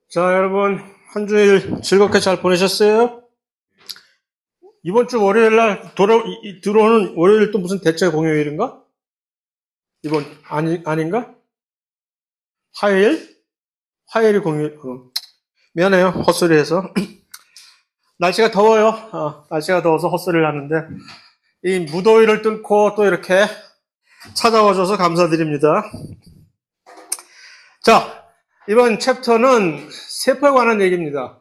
자, 여러분, 한 주일 즐겁게 잘 보내셨어요? 이번 주 월요일 날 들어오는 월요일 또 무슨 대체 공휴일인가? 아닌가? 화요일? 화요일이 공휴일. 미안해요. 헛소리 해서. 날씨가 더워요. 날씨가 더워서 헛소리를 하는데, 이 무더위를 뚫고 또 이렇게 찾아와줘서 감사드립니다. 자, 이번 챕터는 세포에 관한 얘기입니다.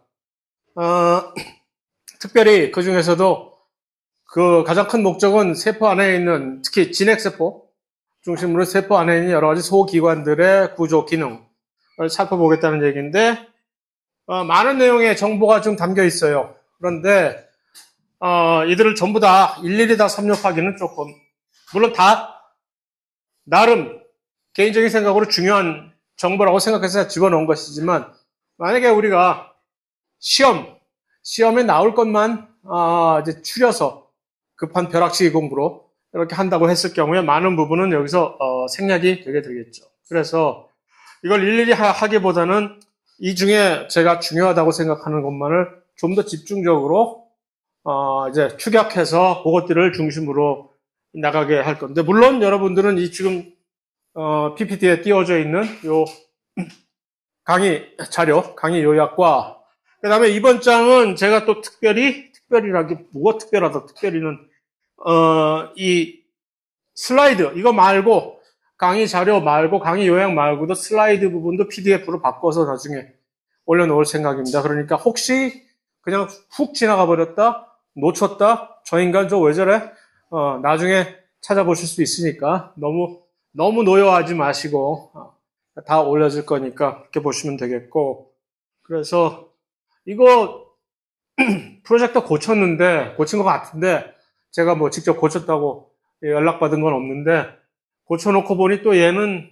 특별히 그 중에서도 그 가장 큰 목적은 세포 안에 있는, 특히 진핵세포 중심으로 세포 안에 있는 여러 가지 소기관들의 구조, 기능을 살펴보겠다는 얘기인데, 많은 내용의 정보가 좀 담겨 있어요. 그런데, 이들을 전부 다 일일이 다 섭렵하기는 조금, 물론 다 나름 개인적인 생각으로 중요한 정보라고 생각해서 집어넣은 것이지만, 만약에 우리가 시험에 나올 것만 이제 추려서 급한 벼락치기 공부로 이렇게 한다고 했을 경우에 많은 부분은 여기서 생략이 되게 되겠죠. 그래서 이걸 일일이 하기보다는 이 중에 제가 중요하다고 생각하는 것만을 좀 더 집중적으로 이제 축약해서 그것들을 중심으로 나가게 할 건데, 물론 여러분들은 이 지금 PPT에 띄워져 있는 요 강의 자료, 강의 요약과 그 다음에 이번 장은 제가 또 특별히라기 뭐가 특별하다, 특별히는 이 슬라이드 이거 말고 강의 자료 말고 강의 요약 말고도 슬라이드 부분도 PDF로 바꿔서 나중에 올려놓을 생각입니다. 그러니까 혹시 그냥 훅 지나가 버렸다, 놓쳤다, 저 인간 저 왜 저래? 나중에 찾아보실 수 있으니까 너무 노여워하지 마시고 다 올려질 거니까 그렇게 보시면 되겠고, 그래서 이거 프로젝터 고친 것 같은데 제가 뭐 직접 고쳤다고 연락받은 건 없는데, 고쳐놓고 보니 또 얘는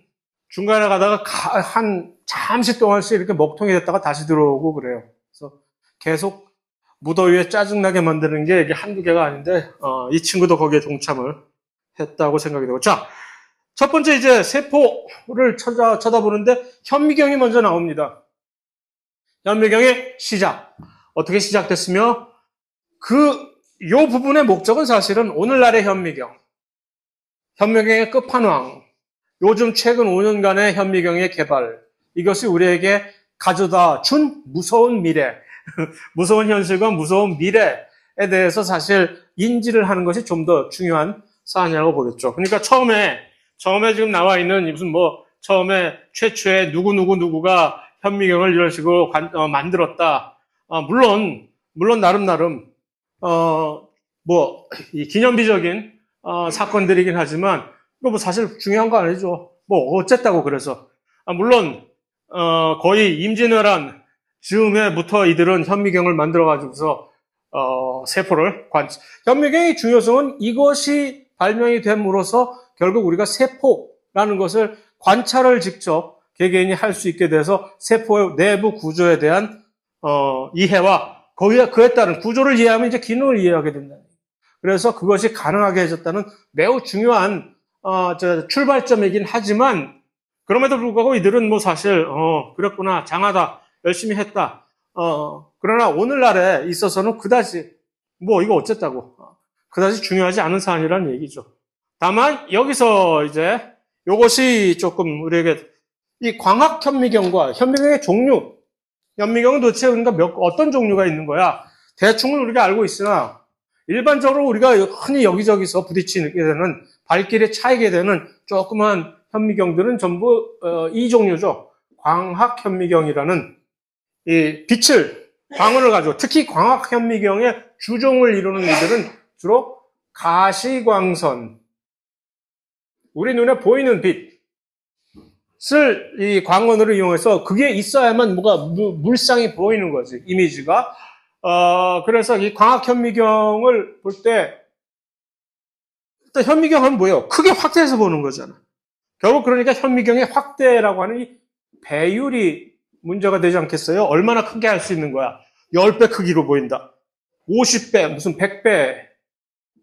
중간에 가다가 한 잠시 동안씩 이렇게 먹통이 됐다가 다시 들어오고 그래요. 그래서 계속 무더위에 짜증나게 만드는 게 이게 한두 개가 아닌데 이 친구도 거기에 동참을 했다고 생각이 되고, 자, 첫 번째 이제 세포를 쳐다보는데 현미경이 먼저 나옵니다. 현미경의 시작. 어떻게 시작됐으며 요 부분의 목적은 사실은 오늘날의 현미경의 끝판왕, 요즘 최근 5년간의 현미경의 개발, 이것이 우리에게 가져다 준 무서운 미래, 무서운 현실과 무서운 미래에 대해서 사실 인지를 하는 것이 좀 더 중요한 사안이라고 보겠죠. 그러니까 처음에 지금 나와 있는 무슨 처음에 최초에 누구가 현미경을 이런 식으로 만들었다. 물론 나름 이 기념비적인 사건들이긴 하지만 이거 사실 중요한 거 아니죠. 어쨌다고 그래서. 물론 거의 임진왜란 즈음에부터 이들은 현미경을 만들어가지고서 세포를 현미경의 중요성은 이것이 발명이 됨으로써 결국 우리가 세포라는 것을 관찰을 직접 개개인이 할 수 있게 돼서 세포의 내부 구조에 대한 이해와 그에 따른 구조를 이해하면 이제 기능을 이해하게 된다. 그래서 그것이 가능하게 해줬다는 매우 중요한 출발점이긴 하지만, 그럼에도 불구하고 이들은 사실 그랬구나, 장하다, 열심히 했다. 그러나 오늘날에 있어서는 그다지 이거 어쨌다고 그다지 중요하지 않은 사안이라는 얘기죠. 다만 여기서 이제 요것이 조금 우리에게 이 광학 현미경과 현미경의 종류, 현미경은 도대체 우리가 어떤 종류가 있는 거야? 대충은 우리가 알고 있으나 일반적으로 우리가 흔히 여기저기서 부딪히게 되는, 발길에 차이게 되는 조그만 현미경들은 전부 이 종류죠. 광학 현미경이라는 이 광원을 가지고, 특히 광학 현미경의 주종을 이루는 이들은 주로 가시광선, 우리 눈에 보이는 빛을 이 광원으로 이용해서 그게 있어야만 물상이 보이는 거지, 이미지가. 그래서 이 광학 현미경을 볼 때, 일단 현미경은 뭐예요? 크게 확대해서 보는 거잖아. 결국 그러니까 현미경의 확대라고 하는 이 배율이 문제가 되지 않겠어요? 얼마나 크게 할 수 있는 거야? 10배 크기로 보인다. 50배, 무슨 100배,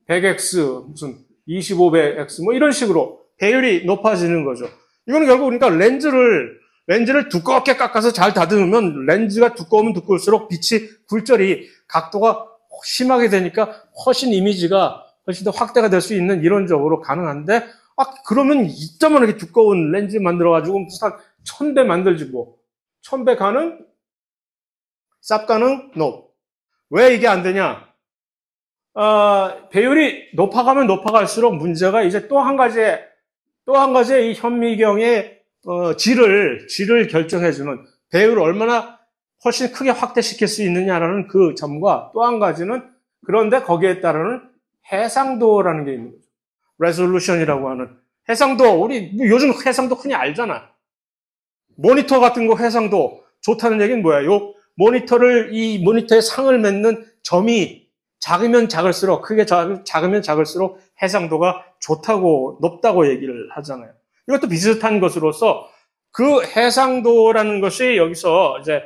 100x, 무슨 25배 x, 이런 식으로 배율이 높아지는 거죠. 이거는 결국 그러니까 렌즈를 렌즈를 두껍게 깎아서 잘 다듬으면 렌즈가 두꺼우면 두꺼울수록 빛이 굴절이 각도가 심하게 되니까 훨씬 이미지가 훨씬 더 확대가 될 수 있는 이론적으로 가능한데, 그러면 이점은 이렇게 두꺼운 렌즈 만들어가지고 무슨 1000배 만들지 뭐. 1000배 가능? 쌉 가능? No. 왜 이게 안 되냐? 배율이 높아가면 높아갈수록 문제가 이제 또 한 가지의 이 현미경의 질을 결정해주는 배율을 얼마나 훨씬 크게 확대시킬 수 있느냐라는 그 점과 또 한 가지는 그런데 거기에 따르는 해상도라는 게 있는 거죠. 레솔루션이라고 하는 해상도, 우리 요즘 해상도 흔히 알잖아. 모니터 같은 거 해상도 좋다는 얘기는 뭐야? 이 모니터에 상을 맺는 점이 작으면 작을수록, 크게 작으면 작을수록 해상도가 좋다고, 높다고 얘기를 하잖아요. 이것도 비슷한 것으로서 그 해상도라는 것이 여기서 이제,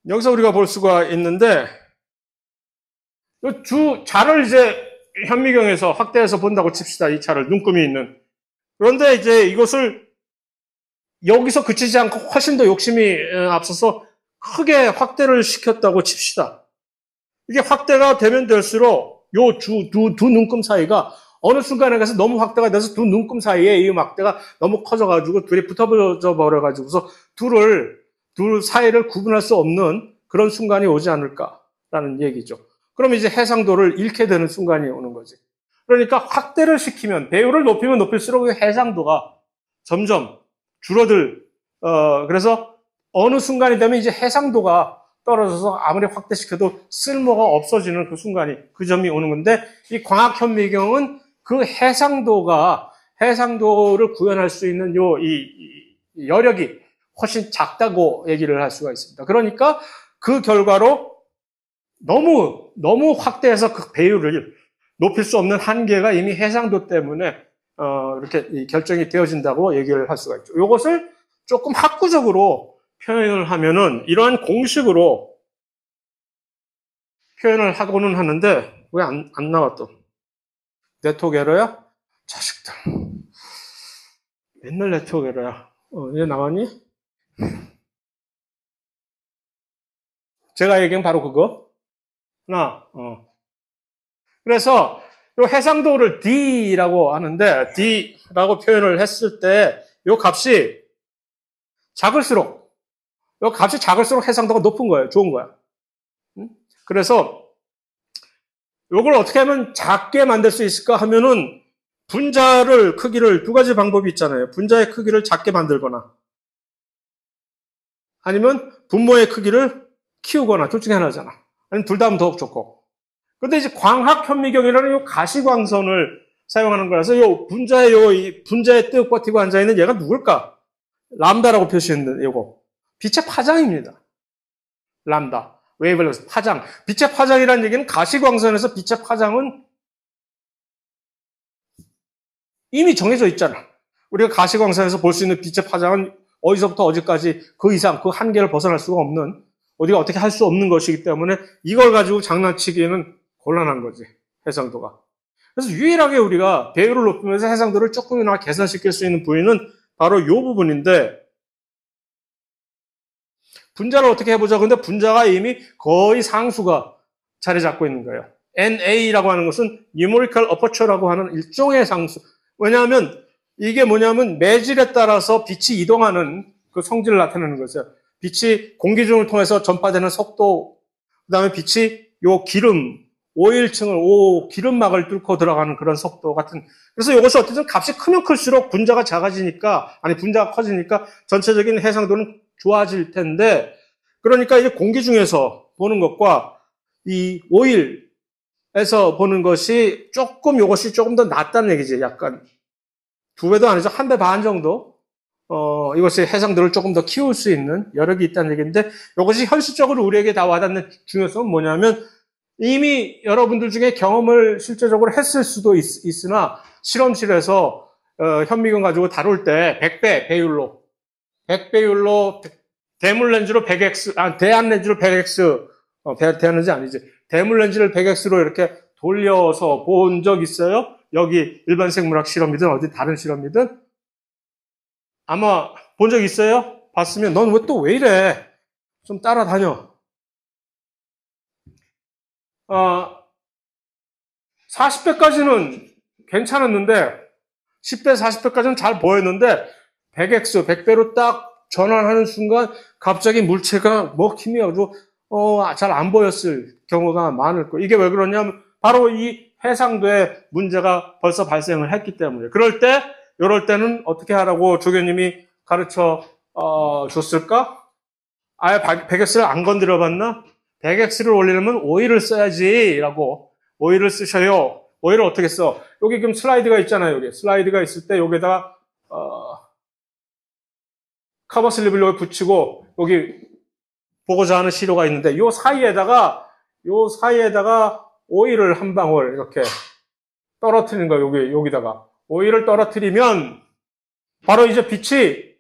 여기서 우리가 볼 수가 있는데, 자를 이제 현미경에서 확대해서 본다고 칩시다. 이 차를, 눈금이 있는. 그런데 이제 이것을 여기서 그치지 않고 훨씬 더 욕심이 앞서서 크게 확대를 시켰다고 칩시다. 이게 확대가 되면 될수록 두 눈금 사이가 어느 순간에 가서 너무 확대가 돼서 두 눈금 사이에 이 확대가 너무 커져가지고 둘이 붙어져 버려가지고서 둘 사이를 구분할 수 없는 그런 순간이 오지 않을까라는 얘기죠. 그럼 이제 해상도를 잃게 되는 순간이 오는 거지. 그러니까 확대를 시키면, 배율을 높이면 높일수록 해상도가 점점 그래서 어느 순간이 되면 이제 해상도가 떨어져서 아무리 확대시켜도 쓸모가 없어지는 그 점이 오는 건데, 이 광학 현미경은 그 해상도를 구현할 수 있는 이 여력이 훨씬 작다고 얘기를 할 수가 있습니다. 그러니까 그 결과로 너무 확대해서 그 배율을 높일 수 없는 한계가 이미 해상도 때문에 이렇게 결정이 되어진다고 얘기를 할 수가 있죠. 이것을 조금 학구적으로 표현을 하면은 이러한 공식으로 표현을 하고는 하는데 왜 안 나와 또? 네트워크 에러야? 자식들. 맨날 네트워크 에러야. 얘 나왔니? 제가 얘기한 바로 그거. 그래서 이 해상도를 D라고 하는데, D라고 표현을 했을 때, 이 값이 작을수록 해상도가 높은 거예요. 좋은 거야. 그래서 이걸 어떻게 하면 작게 만들 수 있을까 하면은 분자를 크기를 두 가지 방법이 있잖아요. 분자의 크기를 작게 만들거나 아니면 분모의 크기를 키우거나 둘 중에 하나잖아. 아니면 둘 다 하면 더 좋고. 근데 이제 광학 현미경이라는 이 가시광선을 사용하는 거라서 분자에 뜩 버티고 앉아있는 얘가 누굴까? 람다라고 표시했는데 이거 빛의 파장입니다. 람다. 웨이블런스 파장. 빛의 파장이라는 얘기는 가시광선에서 빛의 파장은 이미 정해져 있잖아. 우리가 가시광선에서 볼 수 있는 빛의 파장은 어디서부터 어디까지 그 이상, 그 한계를 벗어날 수가 없는, 어디가 어떻게 할 수 없는 것이기 때문에 이걸 가지고 장난치기에는 곤란한 거지, 해상도가. 그래서 유일하게 우리가 배율을 높이면서 해상도를 조금이나마 개선시킬 수 있는 부위는 바로 이 부분인데, 분자를 어떻게 해보자. 근데 분자가 이미 거의 상수가 자리 잡고 있는 거예요. NA라고 하는 것은 Numerical Aperture라고 하는 일종의 상수. 왜냐하면 이게 뭐냐면 매질에 따라서 빛이 이동하는 그 성질을 나타내는 거죠. 빛이 공기 중을 통해서 전파되는 속도, 그 다음에 빛이 요 기름막을 뚫고 들어가는 그런 속도 같은. 그래서 이것이 어쨌든 값이 크면 클수록 분자가 분자가 커지니까 전체적인 해상도는 좋아질 텐데, 그러니까 이제 공기 중에서 보는 것과 이 오일에서 보는 것이 이것이 조금 더 낫다는 얘기지. 약간 2배도 아니죠. 1배 반 정도. 이것이 해상도를 조금 더 키울 수 있는 여력이 있다는 얘기인데, 이것이 현실적으로 우리에게 다 와닿는 중요성은 뭐냐면, 이미 여러분들 중에 경험을 실제적으로 했을 수도 있으나, 실험실에서 현미경 가지고 다룰 때 100배 배율로 100배율로 대물 렌즈로 100x, 대안 렌즈로 100x, 대안 렌즈 아니지. 대물 렌즈를 100x로 이렇게 돌려서 본 적 있어요? 여기 일반 생물학 실험이든 어디 다른 실험이든 아마 본 적 있어요? 봤으면 넌 왜 또 왜 이래? 좀 따라다녀. 40배까지는 괜찮았는데 10배, 40배까지는 잘 보였는데 100x, 100배로 딱 전환하는 순간 갑자기 물체가 먹히면서 잘 안 보였을 경우가 많을 거예요. 이게 왜 그러냐면 바로 이 해상도에 문제가 벌써 발생을 했기 때문에. 이럴 때는 어떻게 하라고 조교님이 가르쳐 줬을까? 아예 100x를 안 건드려 봤나? 100x를 올리려면 오일을 써야지라고. 오일을 쓰셔요. 오일을 어떻게 써? 여기 지금 슬라이드가 있잖아요. 여기 슬라이드가 있을 때 여기다가 커버 슬립을 여기 붙이고 여기 보고자 하는 시료가 있는데 요 사이에다가 오일을 한 방울 이렇게 떨어뜨리는 거예요. 여기다가 오일을 떨어뜨리면 바로 이제 빛이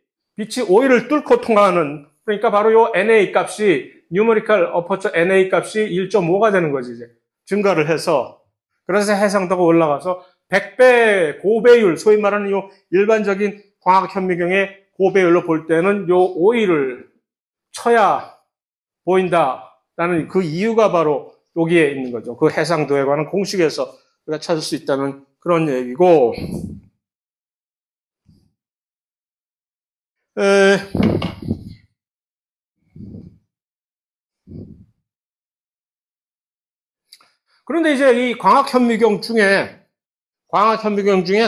오일을 뚫고 통하는, 그러니까 바로 요 NA 값이 뉴머리컬 어퍼처 NA 값이 1.5가 되는 거지. 이제 증가를 해서, 그래서 해상도가 올라가서 100배 고배율, 소위 말하는 요 일반적인 광학 현미경의 고배율로 볼 때는 요 오일을 쳐야 보인다라는 그 이유가 바로 여기에 있는 거죠. 그 해상도에 관한 공식에서 우리가 찾을 수 있다는 그런 얘기고, 그런데 이제 이 광학 현미경 중에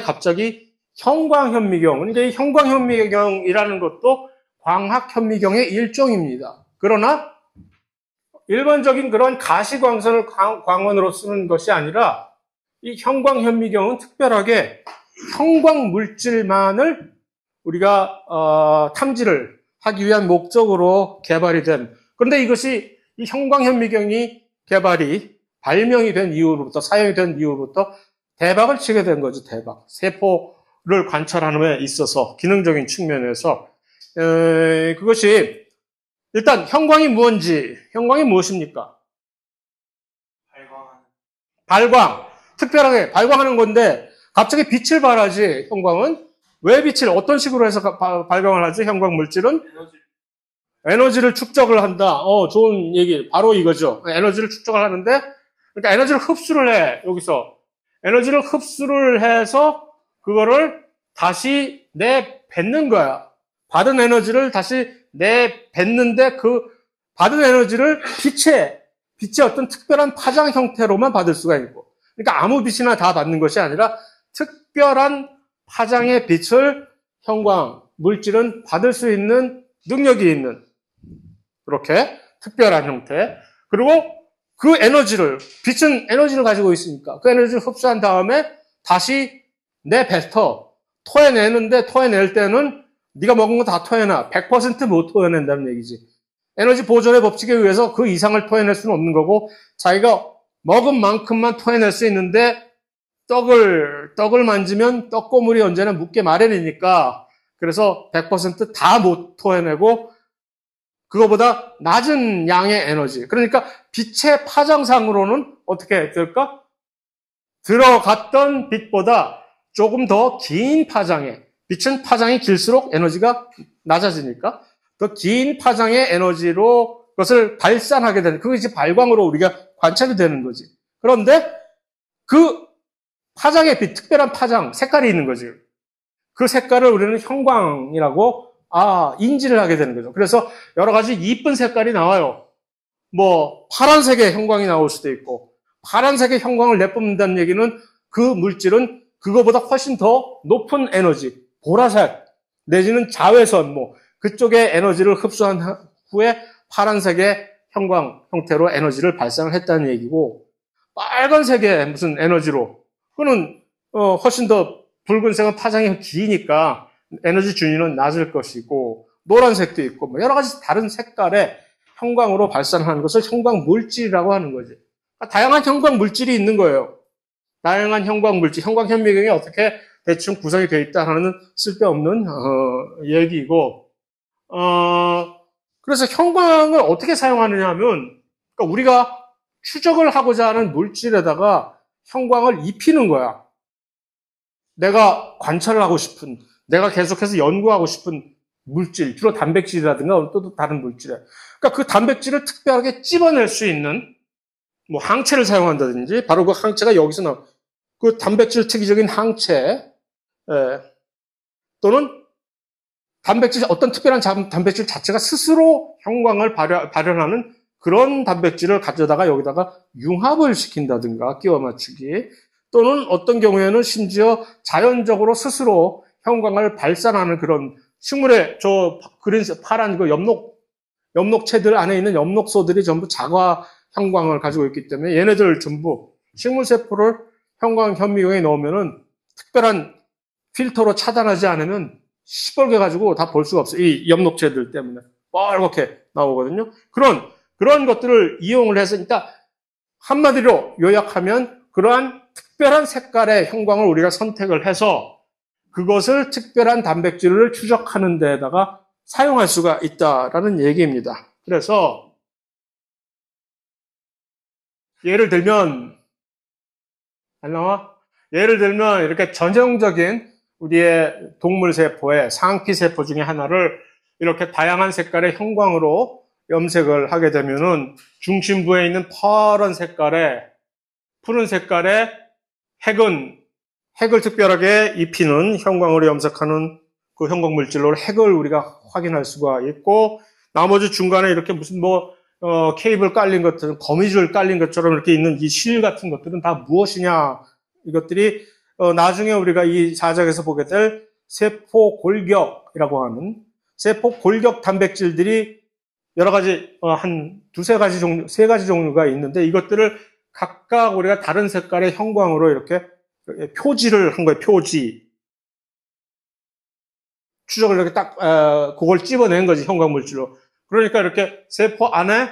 갑자기 형광 현미경, 근데 이 형광 현미경이라는 것도 광학 현미경의 일종입니다. 그러나 일반적인 그런 가시광선을 광원으로 쓰는 것이 아니라 이 형광 현미경은 특별하게 형광 물질만을 우리가 탐지를 하기 위한 목적으로 개발이 된, 그런데 이것이 이 형광 현미경이 발명이 된 이후로부터, 사용이 된 이후로부터 대박을 치게 된 거죠. 대박. 세포를 관찰하는 데 있어서 기능적인 측면에서 그것이 일단 형광이 무엇입니까? 발광. 특별하게 발광하는 건데 갑자기 빛을 발하지. 형광은 왜 빛을 어떤 식으로 해서 발광을 하지? 형광 물질은 에너지를 축적을 한다. 좋은 얘기. 바로 이거죠. 에너지를 축적을 하는데, 그러니까 에너지를 흡수를 해. 여기서 에너지를 흡수를 해서 그거를 다시 내뱉는 거야. 받은 에너지를 다시 내뱉는데 그 받은 에너지를 빛의 어떤 특별한 파장 형태로만 받을 수가 있고, 그러니까 아무 빛이나 다 받는 것이 아니라 특별한 파장의 빛을 형광 물질은 받을 수 있는 능력이 있는, 그렇게 특별한 형태. 그리고 그 빛은 에너지를 가지고 있으니까 그 에너지를 흡수한 다음에 다시 토해내는데, 토해낼 때는 네가 먹은 거 다 토해놔. 100% 못 토해낸다는 얘기지. 에너지 보존의 법칙에 의해서 그 이상을 토해낼 수는 없는 거고, 자기가 먹은 만큼만 토해낼 수 있는데, 떡을 만지면 떡고물이 언제나 묻게 마련이니까, 그래서 100% 다 못 토해내고, 그거보다 낮은 양의 에너지. 그러니까 빛의 파장상으로는 어떻게 될까? 들어갔던 빛보다 조금 더 긴 파장의, 빛은 파장이 길수록 에너지가 낮아지니까 더 긴 파장의 에너지로 그것을 발산하게 되는, 그것이 발광으로 우리가 관찰이 되는 거지. 그런데 그 파장의 빛, 특별한 파장, 색깔이 있는 거지. 그 색깔을 우리는 형광이라고 인지를 하게 되는 거죠. 그래서 여러 가지 이쁜 색깔이 나와요. 파란색의 형광이 나올 수도 있고, 파란색의 형광을 내뿜는다는 얘기는 그 물질은 그거보다 훨씬 더 높은 에너지, 보라색, 내지는 자외선, 그쪽의 에너지를 흡수한 후에 파란색의 형광 형태로 에너지를 발생을 했다는 얘기고, 빨간색의 무슨 에너지로, 그거는 훨씬 더 붉은색은 파장이 기니까 에너지 준위는 낮을 것이고, 노란색도 있고, 여러 가지 다른 색깔의 형광으로 발산하는 것을 형광 물질이라고 하는 거지. 다양한 형광 물질이 있는 거예요. 다양한 형광 물질, 형광 현미경이 어떻게 대충 구성이 되어 있다는 쓸데없는 얘기이고, 그래서 형광을 어떻게 사용하느냐 하면, 그러니까 우리가 추적을 하고자 하는 물질에다가 형광을 입히는 거야. 내가 관찰을 하고 싶은, 내가 계속해서 연구하고 싶은 물질, 주로 단백질이라든가 또 다른 물질에. 그러니까 그 단백질을 특별하게 찝어낼 수 있는 뭐 항체를 사용한다든지, 바로 그 항체가 여기서 나온 그 단백질 특이적인 항체, 또는 어떤 특별한 단백질 자체가 스스로 형광을 발현하는 그런 단백질을 가져다가 여기다가 융합을 시킨다든가 끼워 맞추기, 또는 어떤 경우에는 심지어 자연적으로 스스로 형광을 발산하는 그런 식물의 그린 파란 그 엽록체들 안에 있는 엽록소들이 전부 자가 형광을 가지고 있기 때문에 얘네들 전부 식물세포를 형광 현미경에 넣으면은 특별한 필터로 차단하지 않으면 시뻘게 가지고 다 볼 수가 없어요. 이 엽록체들 때문에 빨갛게 나오거든요. 그런 것들을 이용을 해서, 그러니까 한마디로 요약하면 그러한 특별한 색깔의 형광을 우리가 선택을 해서 그것을 특별한 단백질을 추적하는 데에다가 사용할 수가 있다라는 얘기입니다. 그래서 예를 들면 이렇게 전형적인 우리의 동물 세포의 상피 세포 중에 하나를 이렇게 다양한 색깔의 형광으로 염색을 하게 되면은 중심부에 있는 푸른 색깔의 핵을 특별하게 입히는 형광으로 염색하는 그 형광 물질로 핵을 우리가 확인할 수가 있고, 나머지 중간에 이렇게 무슨 케이블 깔린 것들은 거미줄 깔린 것처럼 이렇게 있는 이 실 같은 것들은 다 무엇이냐? 이것들이 나중에 우리가 이 사작에서 보게 될 세포 골격이라고 하는 세포 골격 단백질들이 여러 가지 한 세 가지 종류가 있는데, 이것들을 각각 우리가 다른 색깔의 형광으로 이렇게 표지를 한 거예요. 표지. 추적을 이렇게 딱 그걸 찝어낸 거지, 형광 물질로. 그러니까 이렇게 세포 안에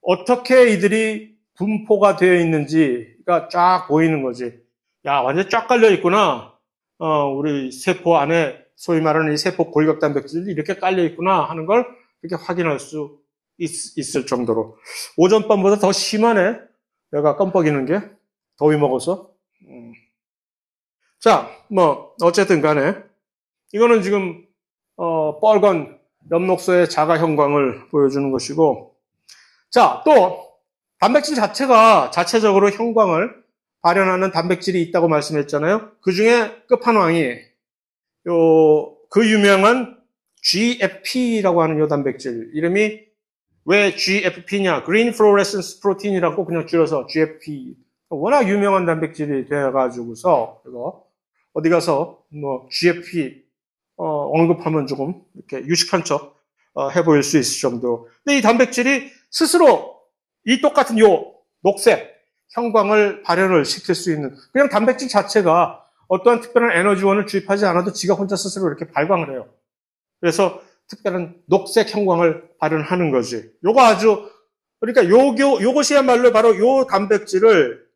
어떻게 이들이 분포가 되어 있는지가 쫙 보이는 거지. 야, 완전 쫙 깔려 있구나. 우리 세포 안에 소위 말하는 이 세포 골격 단백질이 이렇게 깔려 있구나 하는 걸 이렇게 확인할 수 있을 정도로. 오전밤보다 더 심하네. 내가 껌뻑이는 게. 더위 먹어서. 자, 어쨌든 간에. 이거는 지금, 빨간 엽록소의 자가 형광을 보여주는 것이고. 자, 또, 단백질 자체적으로 형광을 발현하는 단백질이 있다고 말씀했잖아요. 그 중에 끝판왕이, 그 유명한 GFP라고 하는 요 단백질. 이름이 왜 GFP냐? Green Fluorescence Protein이라고 그냥 줄여서 GFP. 워낙 유명한 단백질이 돼가지고서, 이거, 어디 가서, GFP, 언급하면 조금, 이렇게 유식한 척, 해보일 수 있을 정도. 근데 이 단백질이 스스로 이 똑같은 요 녹색 형광을 발현을 시킬 수 있는, 그냥 단백질 자체가 어떠한 특별한 에너지원을 주입하지 않아도 지가 혼자 스스로 이렇게 발광을 해요. 그래서 특별한 녹색 형광을 발현하는 거지. 그러니까 요것이야말로 바로 요 단백질을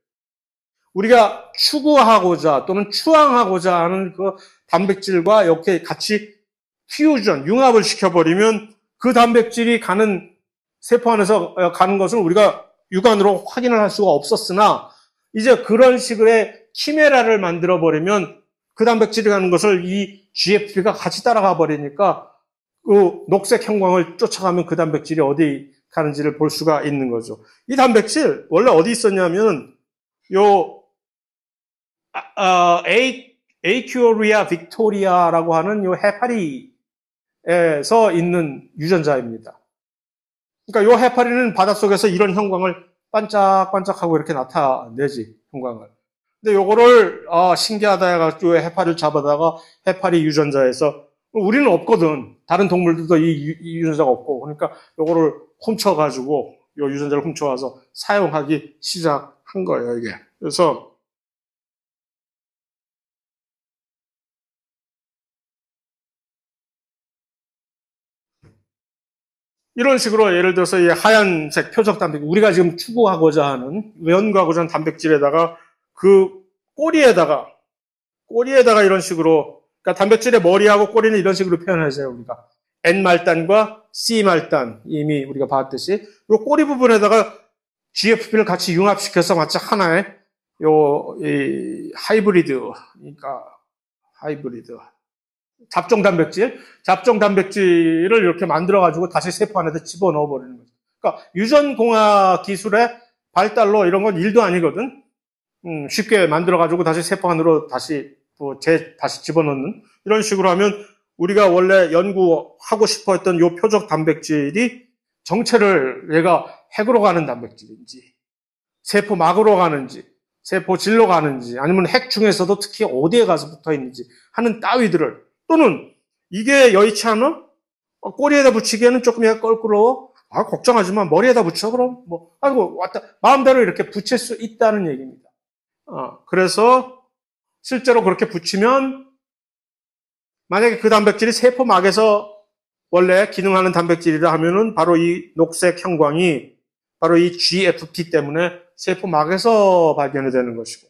우리가 추구하고자 또는 추앙하고자 하는 그 단백질과 이렇게 같이 융합을 시켜버리면 그 단백질이 세포 안에서 가는 것을 우리가 육안으로 확인을 할 수가 없었으나, 이제 그런 식의 키메라를 만들어버리면 그 단백질이 가는 것을 이 GFP가 같이 따라가 버리니까 그 녹색 형광을 쫓아가면 그 단백질이 어디 가는지를 볼 수가 있는 거죠. 이 단백질 원래 어디 있었냐면 에이큐리아 빅토리아라고 하는 요 해파리에서 있는 유전자입니다. 그러니까 요 해파리는 바닷속에서 이런 형광을 반짝반짝하고 이렇게 나타내지, 형광을. 근데 요거를 신기하다 해가지고 해파리를 잡아다가 해파리 유전자에서, 우리는 없거든. 다른 동물들도 이 유전자가 없고. 그러니까 요거를 훔쳐가지고 요 유전자를 훔쳐와서 사용하기 시작한 거예요, 이게. 그래서 이런 식으로 예를 들어서 이 하얀색 표적 단백질, 우리가 지금 추구하고자 하는, 연구하고자 하는 단백질에다가 그 꼬리에다가 이런 식으로, 그러니까 단백질의 머리하고 꼬리는 이런 식으로 표현하잖아요, 우리가. N말단과 C말단 이미 우리가 봤듯이 이 꼬리 부분에다가 GFP를 같이 융합시켜서 마치 하나의 이 하이브리드, 그러니까 하이브리드 잡종 단백질을 이렇게 만들어가지고 다시 세포 안에다 집어넣어 버리는 거죠. 그러니까 유전공학 기술의 발달로 이런 건 일도 아니거든. 쉽게 만들어가지고 다시 세포 안으로 다시 다시 집어넣는 이런 식으로 하면 우리가 원래 연구하고 싶어 했던 요 표적 단백질이 정체를 얘가 핵으로 가는 단백질인지, 세포 막으로 가는지, 세포 질로 가는지, 아니면 핵 중에서도 특히 어디에 가서 붙어 있는지 하는 따위들을, 또는 이게 여의치 않아? 꼬리에다 붙이기에는 조금 얘가 껄끄러워? 걱정하지 마. 머리에다 붙여, 그럼. 아이고, 왔다. 마음대로 이렇게 붙일 수 있다는 얘기입니다. 그래서 실제로 그렇게 붙이면 만약에 그 단백질이 세포막에서 원래 기능하는 단백질이라 하면은 바로 이 녹색 형광이 바로 이 GFP 때문에 세포막에서 발견이 되는 것이고,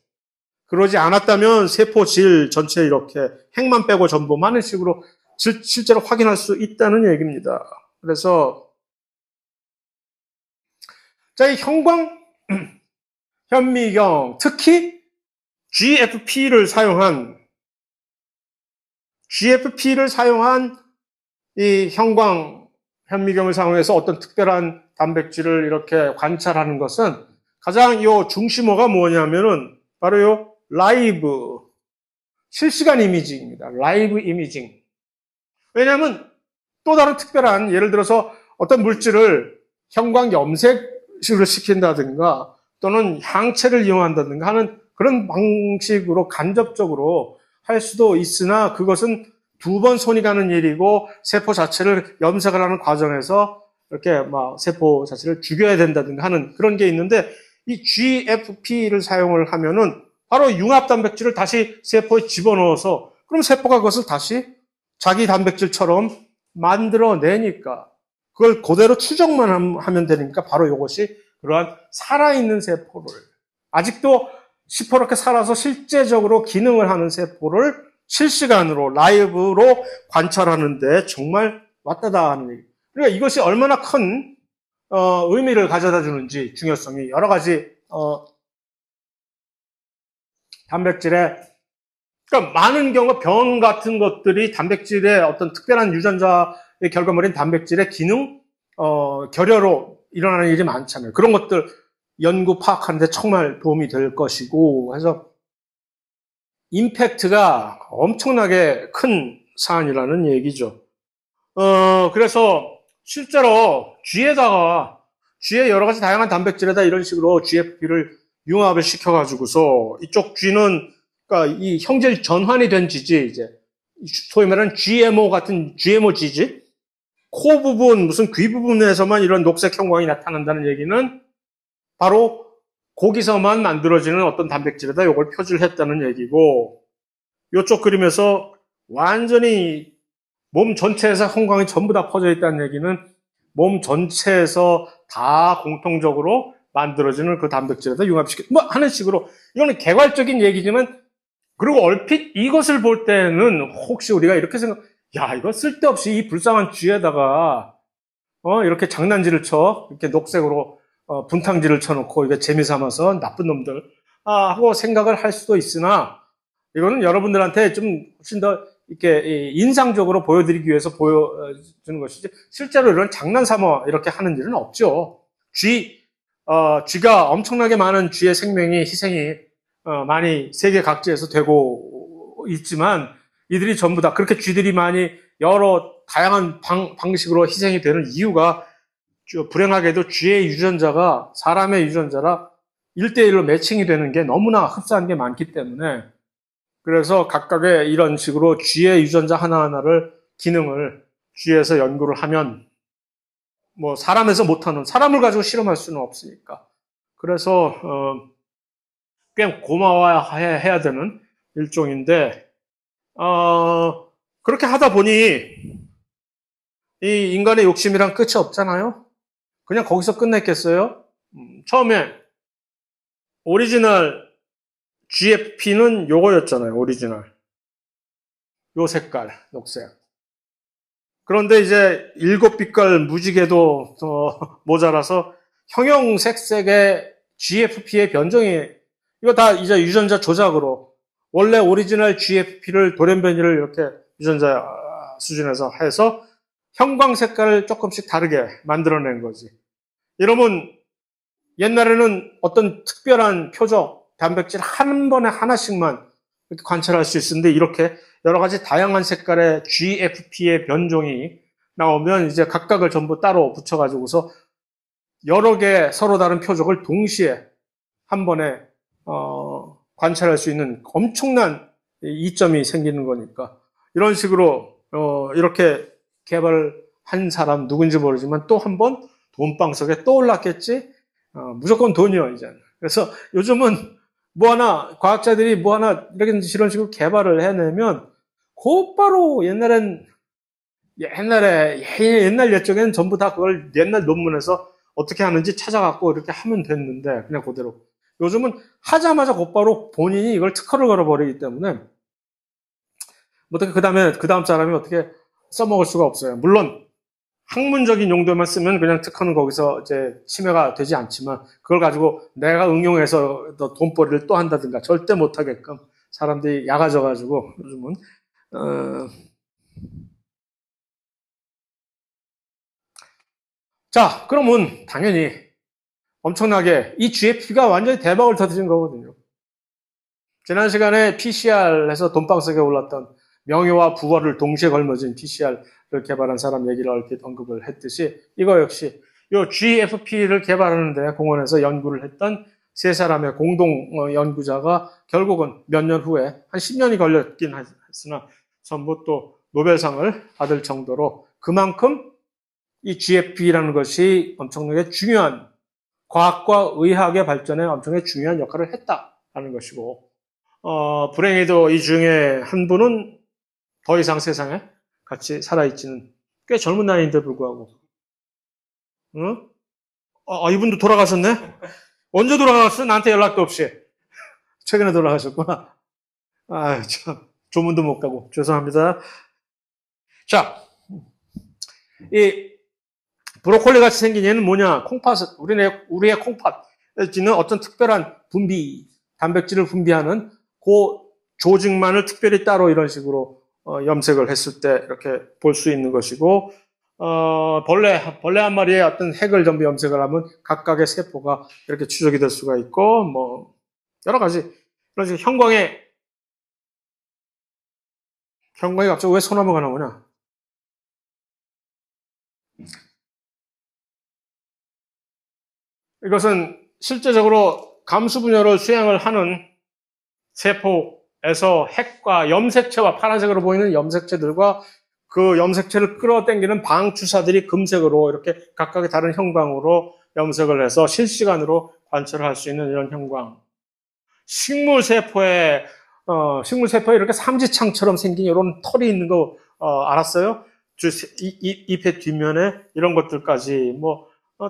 그러지 않았다면 세포질 전체 이렇게 핵만 빼고 전부 많은 식으로 실제로 확인할 수 있다는 얘기입니다. 그래서 자, 이 형광 현미경, 특히 GFP를 사용한 이 형광 현미경을 사용해서 어떤 특별한 단백질을 이렇게 관찰하는 것은 가장 요 중심어가 뭐냐면은 바로 요 라이브, 실시간 이미징입니다. 라이브 이미징. 왜냐하면 또 다른 특별한, 예를 들어서 어떤 물질을 형광 염색을 시킨다든가 또는 향채를 이용한다든가 하는 그런 방식으로 간접적으로 할 수도 있으나, 그것은 두 번 손이 가는 일이고 세포 자체를 염색을 하는 과정에서 이렇게 막 세포 자체를 죽여야 된다든가 하는 그런 게 있는데, 이 GFP를 사용을 하면은 바로 융합 단백질을 다시 세포에 집어넣어서 그럼 세포가 그것을 다시 자기 단백질처럼 만들어내니까 그걸 그대로 추정만 하면 되니까 바로 이것이 그러한 살아있는 세포를, 아직도 시퍼렇게 살아서 실제적으로 기능을 하는 세포를 실시간으로 라이브로 관찰하는데 정말 왔다다 하는 얘기. 그러니까 이것이 얼마나 큰 의미를 가져다 주는지, 중요성이 여러 가지 단백질에, 그러니까 많은 경우 병 같은 것들이 단백질의 어떤 특별한 유전자의 결과물인 단백질의 기능 결여로 일어나는 일이 많잖아요. 그런 것들 연구 파악하는데 정말 도움이 될 것이고, 해서 임팩트가 엄청나게 큰 사안이라는 얘기죠. 그래서 실제로 쥐의 여러 가지 다양한 단백질에다 이런 식으로 GFP를 융합을 시켜가지고서 이쪽 쥐는, 그러니까 이 형질 전환이 된 쥐지, 이제 소위 말하는 GMO 같은 GMO 쥐지, 코 부분, 무슨 귀 부분에서만 이런 녹색 형광이 나타난다는 얘기는 바로 거기서만 만들어지는 어떤 단백질에다 이걸 표시를 했다는 얘기고, 이쪽 그림에서 완전히 몸 전체에서 형광이 전부 다 퍼져 있다는 얘기는 몸 전체에서 다 공통적으로 만들어지는 그 단백질에다 융합시켜 하는 식으로, 이거는 개괄적인 얘기지만, 그리고 얼핏 이것을 볼 때는 혹시 우리가 이렇게 야, 이거 쓸데없이 이 불쌍한 쥐에다가 이렇게 장난질을 쳐, 이렇게 녹색으로 분탕질을 쳐놓고 이게 재미삼아서 나쁜 놈들 하고 생각을 할 수도 있으나, 이거는 여러분들한테 좀 훨씬 더 이렇게 인상적으로 보여드리기 위해서 보여주는 것이지, 실제로 이런 장난삼아 이렇게 하는 일은 없죠. 쥐가 엄청나게 많은 쥐의 생명이 희생이 많이 세계 각지에서 되고 있지만, 이들이 전부 다 그렇게 쥐들이 많이 여러 다양한 방식으로 희생이 되는 이유가, 불행하게도 쥐의 유전자가 사람의 유전자라 1대1로 매칭이 되는 게 너무나 흡사한 게 많기 때문에, 그래서 각각의 이런 식으로 쥐의 유전자 하나하나를 기능을 쥐에서 연구를 하면 사람에서 못하는, 사람을 가지고 실험할 수는 없으니까, 그래서 꽤 고마워해야 되는 일종인데, 그렇게 하다 보니 이 인간의 욕심이란 끝이 없잖아요. 그냥 거기서 끝냈겠어요? 처음에 오리지널 GFP는 요거였잖아요. 오리지널. 요 색깔, 녹색. 그런데 이제 7빛깔 무지개도 모자라서 형형색색의 GFP의 변종이, 이거 다 이제 유전자 조작으로 원래 오리지널 GFP를 돌연변이를 이렇게 유전자 수준에서 해서 형광 색깔을 조금씩 다르게 만들어낸 거지. 이러면 옛날에는 어떤 특별한 표적, 단백질 한 번에 하나씩만 이렇게 관찰할 수 있었는데 이렇게 여러 가지 다양한 색깔의 GFP의 변종이 나오면 이제 각각을 전부 따로 붙여가지고서 여러 개 서로 다른 표적을 동시에 한 번에 관찰할 수 있는 엄청난 이점이 생기는 거니까 이런 식으로 이렇게 개발한 사람 누군지 모르지만 또 한 번 돈방 속에 떠올랐겠지. 무조건 돈이요 이제. 그래서 요즘은 뭐 하나 과학자들이 뭐 하나 이런 식으로 개발을 해내면 곧바로 옛날 옛적에는 전부 다 그걸 옛날 논문에서 어떻게 하는지 찾아갖고 이렇게 하면 됐는데 그냥 그대로. 요즘은 하자마자 곧바로 본인이 이걸 특허를 걸어버리기 때문에 어떻게 그 다음 사람이 어떻게 써먹을 수가 없어요. 물론 학문적인 용도만 쓰면 그냥 특허는 거기서 이제 침해가 되지 않지만 그걸 가지고 내가 응용해서 돈벌이를 또 한다든가 절대 못하게끔 사람들이 약아져가지고 요즘은 자, 그러면 당연히 엄청나게 이 GFP가 완전히 대박을 터뜨린 거거든요. 지난 시간에 PCR에서 돈방석에 올랐던 명예와 부활을 동시에 걸머진 PCR을 개발한 사람 얘기를 얼핏 언급을 했듯이 이거 역시 이 GFP를 개발하는데 공원에서 연구를 했던 세 사람의 공동 연구자가 결국은 몇 년 후에 한 10년이 걸렸긴 했으나 전부 또 노벨상을 받을 정도로 그만큼 이 GFP라는 것이 엄청나게 중요한 과학과 의학의 발전에 엄청나게 중요한 역할을 했다라는 것이고 불행히도 이 중에 한 분은 더 이상 세상에 같이 살아있지는 꽤 젊은 나이인데 불구하고 응? 이분도 돌아가셨네? 언제 돌아가셨어? 나한테 연락도 없이 최근에 돌아가셨구나. 참 조문도 못 가고 죄송합니다. 자, 이 브로콜리 같이 생긴 얘는 뭐냐? 콩팥, 우리의 콩팥에는 어떤 특별한 단백질을 분비하는 그 조직만을 특별히 따로 이런 식으로 염색을 했을 때 이렇게 볼 수 있는 것이고, 벌레 한 마리의 어떤 핵을 전부 염색을 하면 각각의 세포가 이렇게 추적이 될 수가 있고, 뭐, 여러 가지, 이런 식으로 형광이 갑자기 왜 소나무가 나오냐? 이것은 실제적으로 감수 분열을 수행을 하는 세포에서 핵과 염색체와 파란색으로 보이는 염색체들과 그 염색체를 끌어당기는 방주사들이 금색으로 이렇게 각각의 다른 형광으로 염색을 해서 실시간으로 관찰을 할 수 있는 이런 형광. 식물세포에 이렇게 삼지창처럼 생긴 이런 털이 있는 거 알았어요? 잎의 뒷면에 이런 것들까지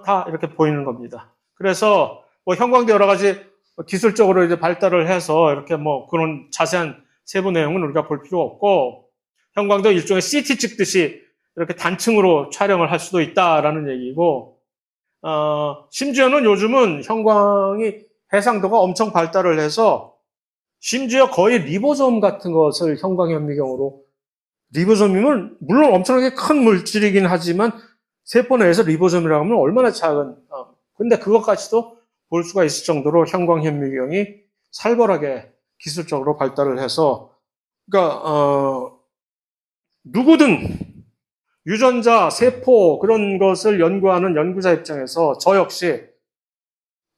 다 이렇게 보이는 겁니다. 그래서 형광도 여러 가지 기술적으로 이제 발달을 해서 이렇게 그런 자세한 세부 내용은 우리가 볼 필요 없고 형광도 일종의 CT 찍듯이 이렇게 단층으로 촬영을 할 수도 있다라는 얘기고 심지어는 요즘은 형광이 해상도가 엄청 발달을 해서 심지어 거의 리보솜 같은 것을 형광현미경으로 리보솜이면 물론 엄청나게 큰 물질이긴 하지만 세포 내에서 리보솜이라고 하면 얼마나 작은 근데 그것까지도 볼 수가 있을 정도로 형광현미경이 살벌하게 기술적으로 발달을 해서 그러니까 누구든 유전자, 세포 그런 것을 연구하는 연구자 입장에서 저 역시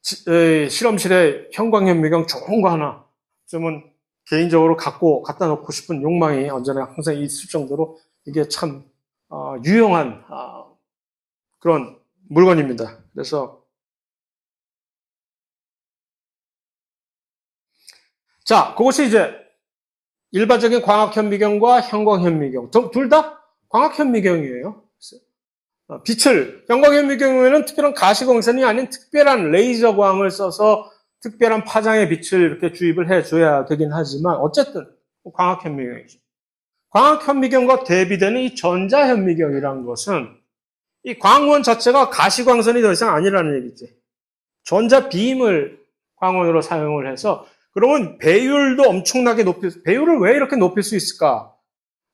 실험실에 형광현미경 좋은 거 하나 좀은 개인적으로 갖다 놓고 싶은 욕망이 언제나 항상 있을 정도로 이게 참 유용한 그런 물건입니다. 그래서 자, 그것이 이제 일반적인 광학현미경과 형광현미경 둘 다 광학현미경이에요. 형광현미경에는 특별한 가시광선이 아닌 특별한 레이저광을 써서 특별한 파장의 빛을 이렇게 주입을 해줘야 되긴 하지만 어쨌든 광학현미경이죠. 광학 현미경과 대비되는 이 전자 현미경이라는 것은 이 광원 자체가 가시광선이 더 이상 아니라는 얘기지. 전자 빔을 광원으로 사용을 해서 그러면 배율도 엄청나게 배율을 왜 이렇게 높일 수 있을까?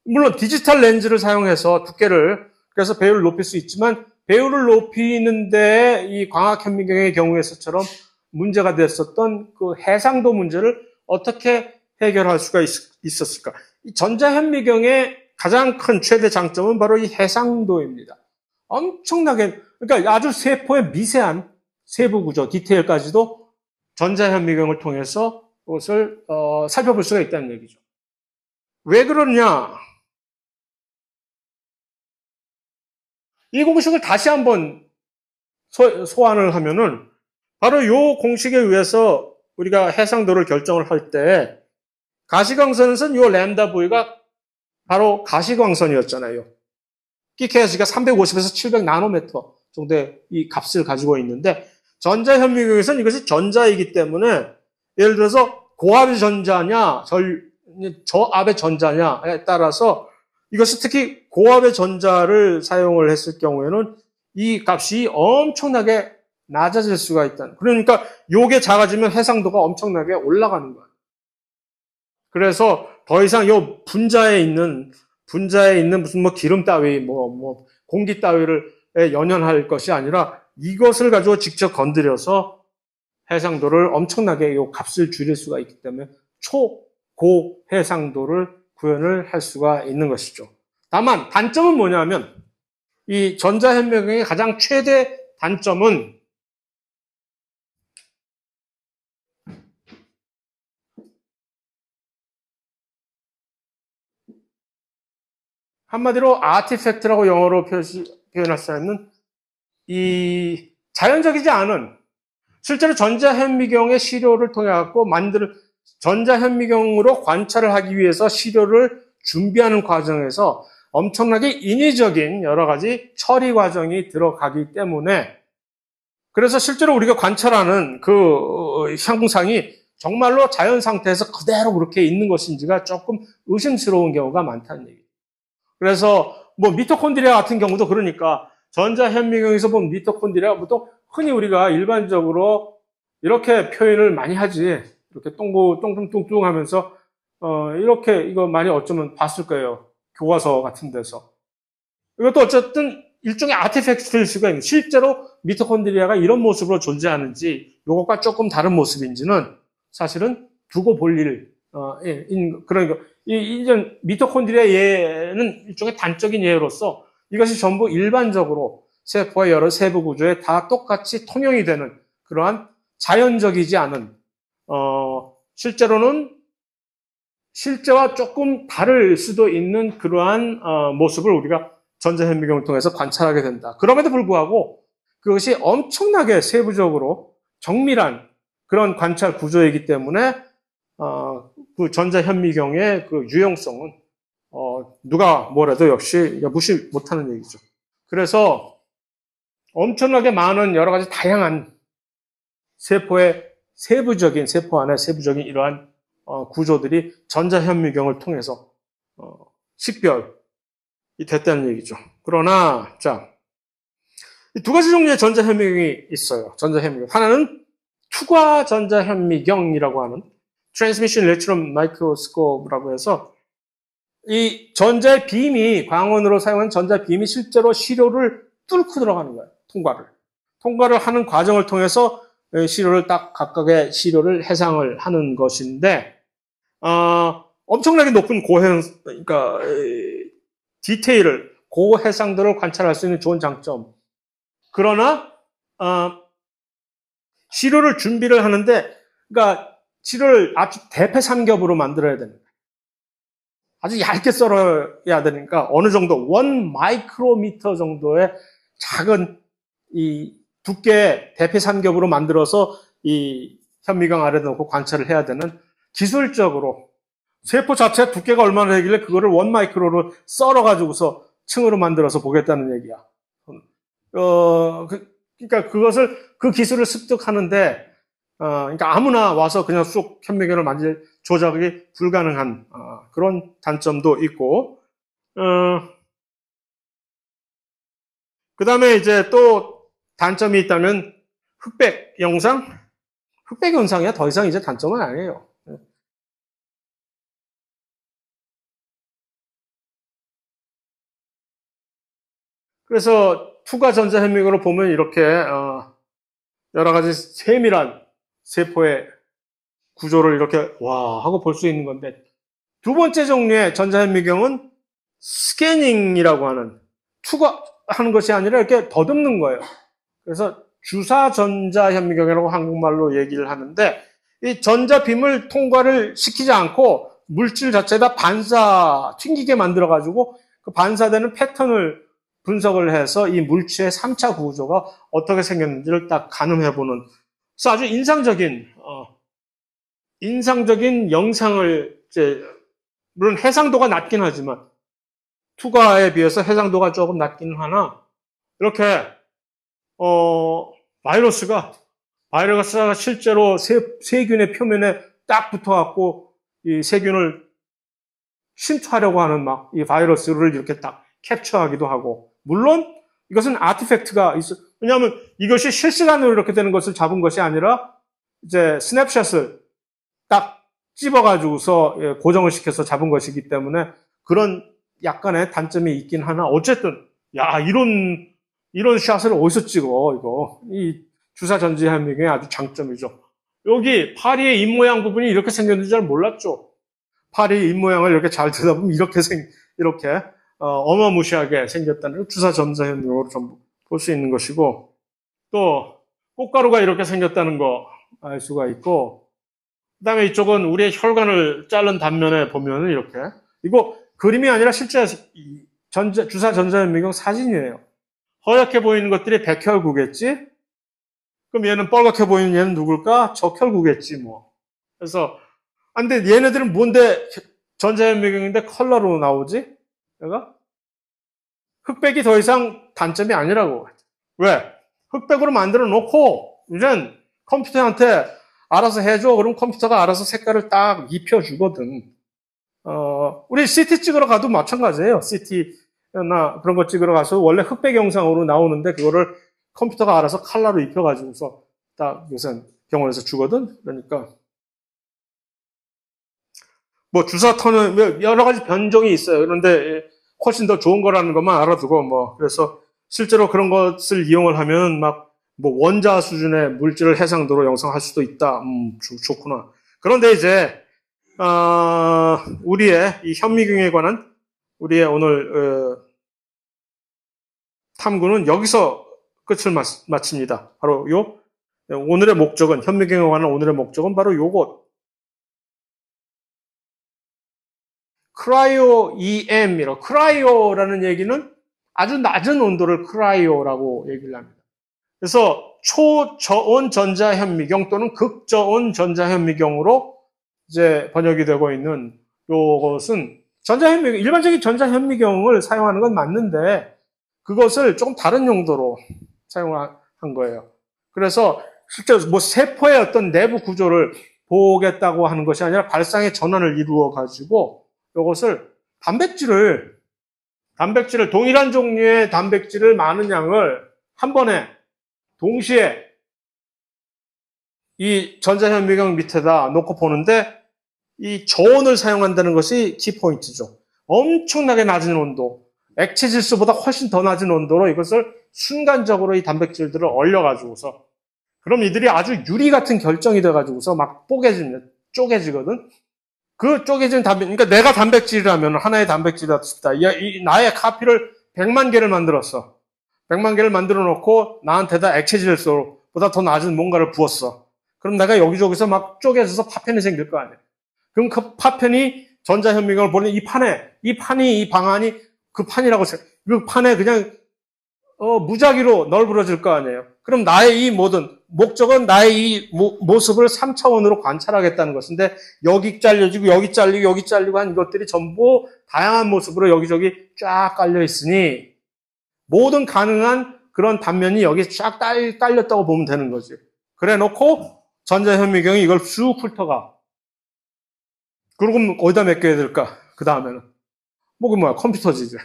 물론 디지털 렌즈를 사용해서 두께를 그래서 배율을 높일 수 있지만 배율을 높이는데 이 광학 현미경의 경우에서처럼 문제가 됐었던 그 해상도 문제를 어떻게 해결할 수가 있었을까? 이 전자 현미경의 가장 큰 최대 장점은 바로 이 해상도입니다. 엄청나게 그러니까 아주 세포의 미세한 세부 구조 디테일까지도 전자 현미경을 통해서 그것을 살펴볼 수가 있다는 얘기죠. 왜 그러냐? 이 공식을 다시 한번 소환을 하면은 바로 이 공식에 의해서 우리가 해상도를 결정을 할 때 가시광선에서는 이 램다 V가 바로 가시광선이었잖아요. 끼케지가 350에서 700 나노미터 정도의 이 값을 가지고 있는데 전자 현미경에서는 이것이 전자이기 때문에 예를 들어서 고압의 전자냐 저압의 전자냐에 따라서 이것이 특히 고압의 전자를 사용을 했을 경우에는 이 값이 엄청나게 낮아질 수가 있다. 그러니까 요게 작아지면 해상도가 엄청나게 올라가는 거예요. 그래서 더 이상 요 분자에 있는 무슨 뭐 기름 따위, 공기 따위를 연연할 것이 아니라 이것을 가지고 직접 건드려서 해상도를 엄청나게 요 값을 줄일 수가 있기 때문에 초고 해상도를 구현을 할 수가 있는 것이죠. 다만 단점은 뭐냐면 이 전자현미경의 가장 최대 단점은 한마디로 아티팩트라고 영어로 표현할 수 있는 이 자연적이지 않은 실제로 전자현미경의 시료를 통해 갖고 전자현미경으로 관찰을 하기 위해서 시료를 준비하는 과정에서 엄청나게 인위적인 여러 가지 처리 과정이 들어가기 때문에 그래서 실제로 우리가 관찰하는 그 형상이 정말로 자연 상태에서 그대로 그렇게 있는 것인지가 조금 의심스러운 경우가 많다는 얘기예요. 그래서 미토콘드리아 같은 경우도 그러니까 전자현미경에서 본 미토콘드리아 보통 흔히 우리가 일반적으로 이렇게 표현을 많이 하지. 이렇게 똥뚱뚱 하면서 이렇게 이거 많이 어쩌면 봤을 거예요. 교과서 같은 데서. 이것도 어쨌든 일종의 아티팩트일 수가 있는. 실제로 미토콘드리아가 이런 모습으로 존재하는지 이것과 조금 다른 모습인지는 사실은 두고 볼 일. 그러니까 이전 미토콘드리아 예는 일종의 단적인 예로서 이것이 전부 일반적으로 세포의 여러 세부 구조에 다 똑같이 통용이 되는 그러한 자연적이지 않은 실제로는 실제와 조금 다를 수도 있는 그러한 모습을 우리가 전자현미경을 통해서 관찰하게 된다. 그럼에도 불구하고 그것이 엄청나게 세부적으로 정밀한 그런 관찰 구조이기 때문에 그 전자현미경의 그 유용성은 누가 뭐래도 역시 무시 못하는 얘기죠. 그래서 엄청나게 많은 여러 가지 다양한 세포의 세포 안에 세부적인 이러한 구조들이 전자현미경을 통해서 식별이 됐다는 얘기죠. 그러나 이 두 가지 종류의 전자현미경이 있어요. 전자현미경 하나는 투과 전자현미경이라고 하는 Transmission Electron Microscope라고 해서 이 전자의 빔이 광원으로 사용한 전자 빔이 실제로 시료를 뚫고 들어가는 거예요. 통과를 하는 과정을 통해서 시료를 딱 각각의 시료를 해상을 하는 것인데 엄청나게 높은 그러니까 디테일을 고해상도를 관찰할 수 있는 좋은 장점. 그러나 시료를 준비를 하는데 그러니까 시료를 아주 대패 삼겹으로 만들어야 됩니다. 아주 얇게 썰어야 되니까 어느 정도 1 마이크로미터 정도의 작은 이 두께 대패 삼겹으로 만들어서 이 현미경 아래에 놓고 관찰을 해야 되는 기술적으로 세포 자체 두께가 얼마나 되길래 그거를 1 마이크로로 썰어가지고서 층으로 만들어서 보겠다는 얘기야. 그러니까 그 기술을 습득하는데 그러니까 아무나 와서 그냥 쑥 현미경을 조작이 불가능한 그런 단점도 있고, 그 다음에 이제 또 단점이 있다면 흑백 현상이야. 더 이상 이제 단점은 아니에요. 그래서 투과 전자현미경으로 보면 이렇게 여러 가지 세밀한 세포의 구조를 이렇게 와 하고 볼 수 있는 건데, 두 번째 종류의 전자현미경은 스캐닝이라고 하는, 투과하는 것이 아니라 이렇게 더듬는 거예요. 그래서 주사 전자현미경이라고 한국말로 얘기를 하는데, 이 전자빔을 통과를 시키지 않고 물질 자체에다 튕기게 만들어가지고 그 반사되는 패턴을 분석을 해서 이 물체의 3차 구조가 어떻게 생겼는지를 딱 가늠해보는, 그래서 아주 인상적인 영상을 물론 해상도가 낮긴 하지만, 투과에 비해서 해상도가 조금 낮기는 하나, 이렇게, 바이러스가 실제로 세균의 표면에 딱 붙어갖고, 이 세균을 침투하려고 하는 이 바이러스를 이렇게 딱 캡처하기도 하고, 물론 이것은 아티팩트가 있어. 왜냐하면 이것이 실시간으로 이렇게 되는 것을 잡은 것이 아니라, 이제 스냅샷을 딱 찝어가지고서 고정을 시켜서 잡은 것이기 때문에 그런 약간의 단점이 있긴 하나, 어쨌든 이런 샷을 어디서 찍어 이거, 이 주사 전자현미경의 아주 장점이죠. 여기 파리의 입모양 부분이 이렇게 생겼는지 잘 몰랐죠. 파리 입모양을 이렇게 잘 들여다보면 이렇게 어마무시하게 생겼다는 주사 전자현미경으로 전부 볼 수 있는 것이고, 또 꽃가루가 이렇게 생겼다는 거 알 수가 있고, 그 다음에 이쪽은 우리의 혈관을 자른 단면에 보면은 이렇게, 이거 그림이 아니라 실제 주사 전자현미경 사진이에요. 허옇게 보이는 것들이 백혈구겠지? 그럼 얘는 빨갛게 보이는 얘는 누굴까? 적혈구겠지, 뭐. 그래서, 근데 얘네들은 뭔데 전자현미경인데 컬러로 나오지? 얘가? 흑백이 더 이상 단점이 아니라고. 왜? 흑백으로 만들어 놓고, 이젠 컴퓨터한테 알아서 해줘. 그럼 컴퓨터가 알아서 색깔을 딱 입혀주거든. 우리 CT 찍으러 가도 마찬가지예요. CT나 그런 거 찍으러 가서 원래 흑백 영상으로 나오는데 그거를 컴퓨터가 알아서 컬러로 입혀가지고서 딱 요새 병원에서 주거든. 그러니까 뭐 주사 터는 여러 가지 변종이 있어요. 그런데 훨씬 더 좋은 거라는 것만 알아두고, 그래서 실제로 그런 것을 이용을 하면 원자 수준의 물질을 해상도로 영상할 수도 있다. 좋구나. 그런데 이제 우리의 이 현미경에 관한 우리의 오늘 탐구는 여기서 끝을 마칩니다. 바로 오늘의 목적은, 현미경에 관한 오늘의 목적은 바로 요것. 크라이오 EM이라고. 크라이오라는 얘기는 아주 낮은 온도를 크라이오라고 얘기를 합니다. 그래서 초저온 전자현미경 또는 극저온 전자현미경으로 이제 번역이 되고 있는 요것은 일반적인 전자현미경을 사용하는 건 맞는데 그것을 조금 다른 용도로 사용한 거예요. 그래서 실제 세포의 어떤 내부 구조를 보겠다고 하는 것이 아니라 발상의 전환을 이루어 가지고 요것을 동일한 종류의 단백질을 많은 양을 한 번에 동시에 이 전자현미경 밑에다 놓고 보는데 이 저온을 사용한다는 것이 키포인트죠. 엄청나게 낮은 온도, 액체 질소보다 훨씬 더 낮은 온도로 이것을 순간적으로 이 단백질들을 얼려가지고서, 그럼 이들이 아주 유리 같은 결정이 돼가지고서 쪼개지거든. 그 쪼개진 그러니까 내가 단백질이라면 하나의 단백질이다. 나의 카피를 100만 개를 만들었어. 100만 개를 만들어 놓고 나한테다 액체 질소보다 더 낮은 뭔가를 부었어. 그럼 내가 여기저기서 쪼개져서 파편이 생길 거 아니야. 그럼 그 파편이 전자현미경을 보는 이 방안이 그 판이라고 그 판에 그냥 무작위로 널브러질 거 아니에요. 그럼 나의 이 목적은 나의 이 모습을 3차원으로 관찰하겠다는 것인데, 여기 잘려지고 여기 잘리고 한 이것들이 전부 다양한 모습으로 여기저기 쫙 깔려 있으니 모든 가능한 그런 단면이 여기 쫙 깔렸다고 보면 되는 거지. 그래 놓고 전자현미경이 이걸 쑥 훑어가. 그럼 어디다 맡겨야 될까? 그 다음에는. 그 뭐야? 컴퓨터지, 이제.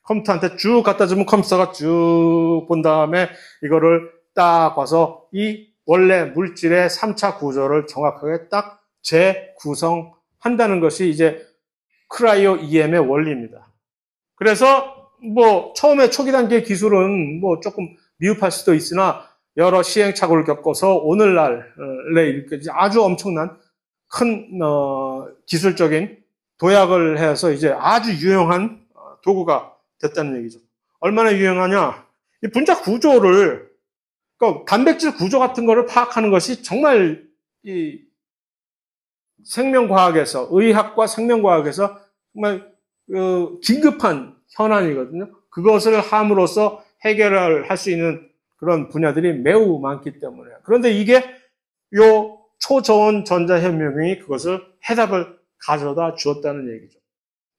컴퓨터한테 쭉 갖다 주면 컴퓨터가 쭉 본 다음에 이거를 딱 와서 이 원래 물질의 3차 구조를 정확하게 딱 재구성한다는 것이 이제 크라이오 EM의 원리입니다. 그래서 처음에 초기 단계 기술은 조금 미흡할 수도 있으나 여러 시행착오를 겪어서 오늘날에 아주 엄청난 큰 기술적인 도약을 해서 이제 아주 유용한 도구가 됐다는 얘기죠. 얼마나 유용하냐? 이 분자 구조를, 그러니까 단백질 구조 같은 거를 파악하는 것이 정말 이 생명과학에서, 의학과 생명과학에서 정말 긴급한 현안이거든요. 그것을 함으로써 해결을 할 수 있는 그런 분야들이 매우 많기 때문에. 그런데 이게 요 초저온 전자현미경이 그것을 해답을 가져다 주었다는 얘기죠.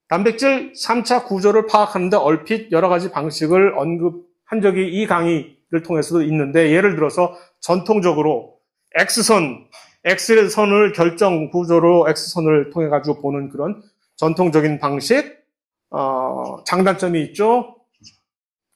단백질 3차 구조를 파악하는데 얼핏 여러 가지 방식을 언급한 적이 이 강의를 통해서도 있는데, 예를 들어서 전통적으로 X선을 결정 구조로 X선을 통해 가지고 보는 그런 전통적인 방식, 장단점이 있죠.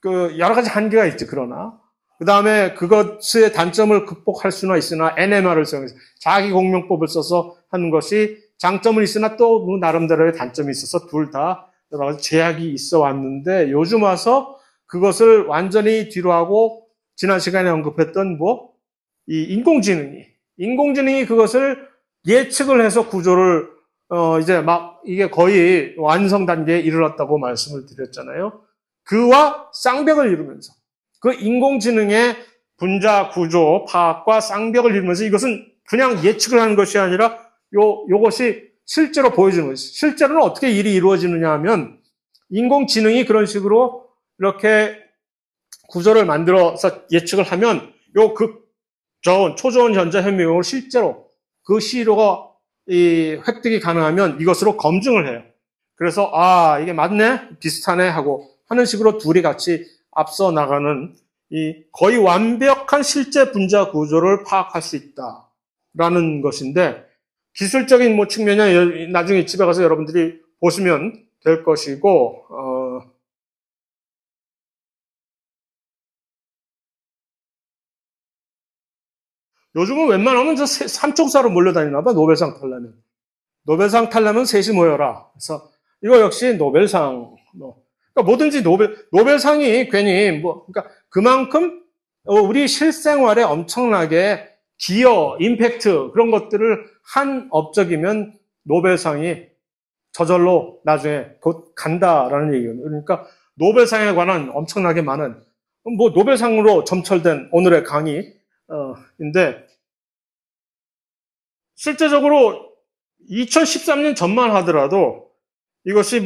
여러 가지 한계가 있지, 그러나. 그 다음에 그것의 단점을 극복할 수는 있으나 NMR을 사용해서 자기 공명법을 써서 하는 것이 장점은 있으나 또 나름대로의 단점이 있어서 둘 다 여러 가지 제약이 있어 왔는데, 요즘 와서 그것을 완전히 뒤로 하고 지난 시간에 언급했던 이 인공지능이 그것을 예측을 해서 구조를 이제 이게 거의 완성 단계에 이르렀다고 말씀을 드렸잖아요. 그와 쌍벽을 이루면서 그 인공지능의 분자 구조 파악과 쌍벽을 이루면서 이것은 그냥 예측을 하는 것이 아니라 요것이 실제로 보여주는 것이, 실제로는 어떻게 일이 이루어지느냐 하면 인공지능이 그런 식으로 이렇게 구조를 만들어서 예측을 하면 초저온 전자현미경으로 실제로 그 시료가 획득이 가능하면 이것으로 검증을 해요. 그래서 이게 맞네, 비슷하네 하고 하는 식으로 둘이 같이 앞서 나가는 이 거의 완벽한 실제 분자 구조를 파악할 수 있다라는 것인데, 기술적인 측면이 나중에 집에 가서 여러분들이 보시면 될 것이고, 요즘은 웬만하면 삼총사로 몰려다니나 봐. 노벨상 타려면. 노벨상 타려면 셋이 모여라. 그래서 이거 역시 노벨상. 그러니까 뭐든지 노벨상이 괜히 그러니까 그만큼 우리 실생활에 엄청나게 기여, 임팩트 그런 것들을 한 업적이면 노벨상이 저절로 나중에 곧 간다라는 얘기예요. 그러니까 노벨상에 관한 엄청나게 많은 노벨상으로 점철된 오늘의 강의인데, 실제적으로 2013년 전만 하더라도 이것이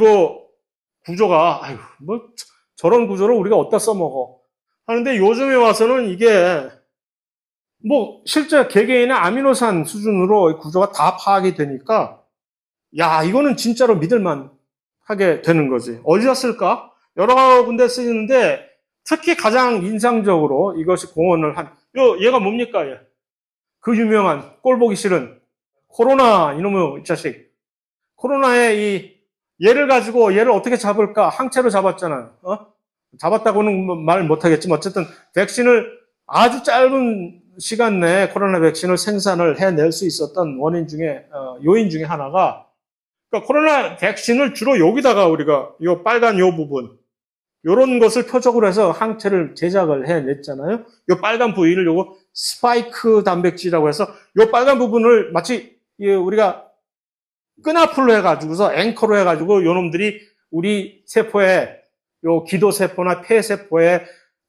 구조가 저런 구조를 우리가 어디다 써먹어 하는데, 요즘에 와서는 이게 실제 개개인의 아미노산 수준으로 구조가 다 파악이 되니까, 이거는 진짜로 믿을만 하게 되는 거지. 어디다 쓸까? 여러 군데 쓰이는데, 특히 가장 인상적으로 이것이 공헌을 얘가 뭡니까? 얘? 그 유명한 꼴보기 싫은 코로나, 이놈의 자식. 코로나의 얘를 가지고 얘를 어떻게 잡을까? 항체로 잡았잖아요. 잡았다고는 말 못하겠지만 어쨌든 백신을 아주 짧은 시간 내에 코로나 백신을 생산을 해낼 수 있었던 요인 중에 하나가, 그러니까 코로나 백신을 주로 여기다가 우리가 빨간 부분, 요런 것을 표적으로 해서 항체를 제작을 해냈잖아요. 빨간 부위를 스파이크 단백질이라고 해서 빨간 부분을 마치 우리가 끈앞으로 해가지고서 앵커로 해가지고 요놈들이 우리 세포의 기도세포나 폐세포의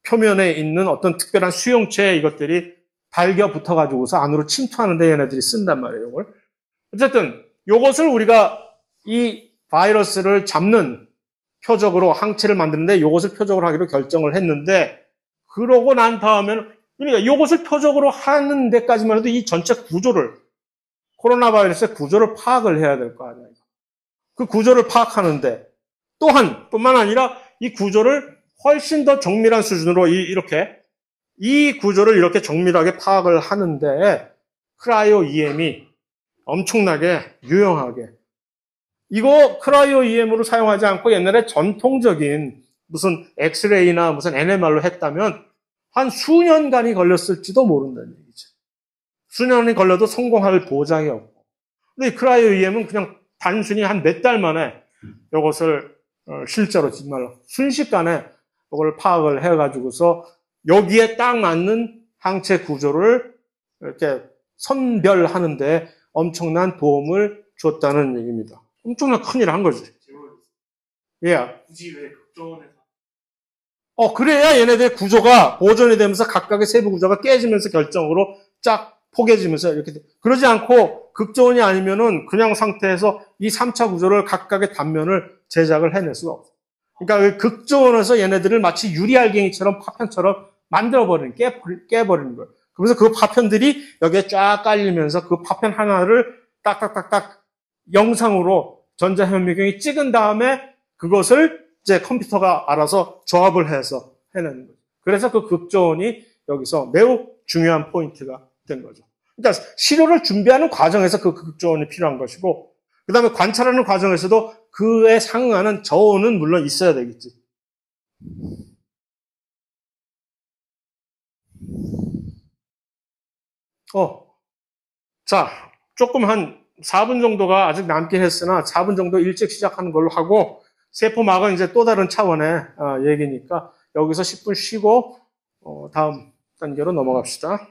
표면에 있는 어떤 특별한 수용체 이것들이 달겨 붙어가지고서 안으로 침투하는데 얘네들이 쓴단 말이에요, 이걸. 어쨌든 요것을 우리가 이 바이러스를 잡는 표적으로 항체를 만드는데 요것을 표적으로 하기로 결정을 했는데, 그러고 난 다음에는 그러니까 요것을 표적으로 하는 데까지만 해도 이 전체 구조를, 코로나 바이러스의 구조를 파악을 해야 될 거 아니에요. 그 구조를 파악하는데 뿐만 아니라 이 구조를 훨씬 더 정밀한 수준으로 이 구조를 이렇게 정밀하게 파악을 하는데 크라이오 EM이 엄청나게 유용하게. 이거 크라이오 EM으로 사용하지 않고 옛날에 전통적인 무슨 엑스레이나 무슨 NMR로 했다면 한 수년간이 걸렸을지도 모른다는 얘기죠. 수년이 걸려도 성공할 보장이 없고. 근데 이 크라이오 EM은 그냥 단순히 한 몇 달 만에 이것을 실제로 정말 순식간에 이걸 파악을 해가지고서 여기에 딱 맞는 항체 구조를 이렇게 선별하는데 엄청난 도움을 줬다는 얘기입니다. 엄청난 큰일 한 거지. 예. 굳이 왜 극존에서? 그래야 얘네들의 구조가 보존이 되면서 각각의 세부 구조가 깨지면서 결정으로 쫙 포개지면서 이렇게 돼. 그러지 않고 극저온이 아니면은 그냥 상태에서 이 3차 구조를 각각의 단면을 제작을 해낼 수가 없어. 그러니까 극저온에서 얘네들을 마치 유리알갱이처럼 파편처럼 만들어버리는, 깨버리는 거예요. 그래서 그 파편들이 여기에 쫙 깔리면서 그 파편 하나를 딱딱딱딱 영상으로 전자현미경이 찍은 다음에 그것을 이제 컴퓨터가 알아서 조합을 해서 해내는 거죠. 그래서 그 극저온이 여기서 매우 중요한 포인트가 된 거죠. 그러니까 시료를 준비하는 과정에서 그 극저온이 필요한 것이고, 그 다음에 관찰하는 과정에서도 그에 상응하는 저온은 물론 있어야 되겠지. 자, 조금 한 4분 정도가 아직 남긴 했으나 4분 정도 일찍 시작하는 걸로 하고, 세포막은 이제 또 다른 차원의 얘기니까 여기서 10분 쉬고 다음 단계로 넘어갑시다.